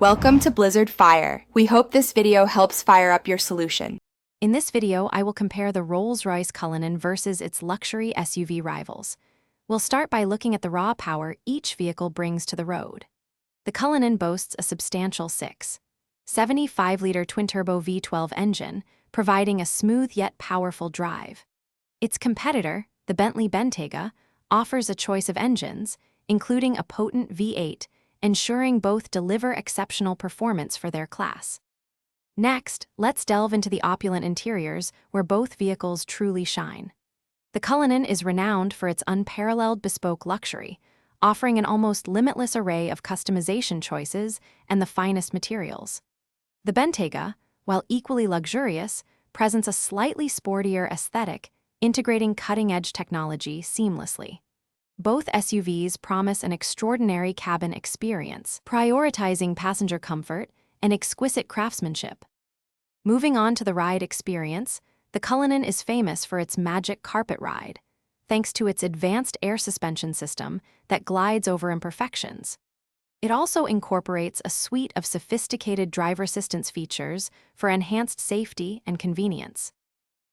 Welcome to Blizzard Fire. We hope this video helps fire up your solution. In this video, I will compare the Rolls-Royce Cullinan versus its luxury SUV rivals. We'll start by looking at the raw power each vehicle brings to the road. The Cullinan boasts a substantial 6.75-liter twin-turbo V12 engine, providing a smooth yet powerful drive. Its competitor, the Bentley Bentayga, offers a choice of engines, including a potent V8, ensuring both deliver exceptional performance for their class. Next, let's delve into the opulent interiors where both vehicles truly shine. The Cullinan is renowned for its unparalleled bespoke luxury, offering an almost limitless array of customization choices and the finest materials. The Bentayga, while equally luxurious, presents a slightly sportier aesthetic, integrating cutting-edge technology seamlessly. Both SUVs promise an extraordinary cabin experience, prioritizing passenger comfort and exquisite craftsmanship. Moving on to the ride experience, the Cullinan is famous for its magic carpet ride, thanks to its advanced air suspension system that glides over imperfections. It also incorporates a suite of sophisticated driver assistance features for enhanced safety and convenience.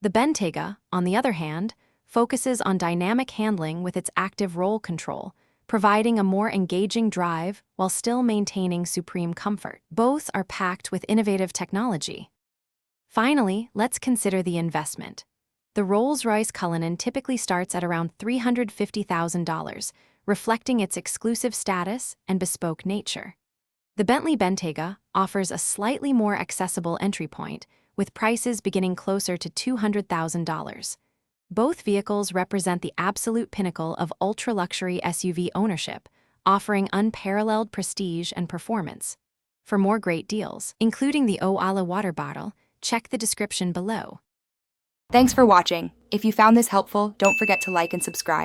The Bentayga, on the other hand, focuses on dynamic handling with its active roll control, providing a more engaging drive while still maintaining supreme comfort. Both are packed with innovative technology. Finally, let's consider the investment. The Rolls-Royce Cullinan typically starts at around $350,000, reflecting its exclusive status and bespoke nature. The Bentley Bentayga offers a slightly more accessible entry point, with prices beginning closer to $200,000. Both vehicles represent the absolute pinnacle of ultra-luxury SUV ownership, offering unparalleled prestige and performance. For more great deals, including the Oala water bottle, check the description below. Thanks for watching. If you found this helpful, don't forget to like and subscribe.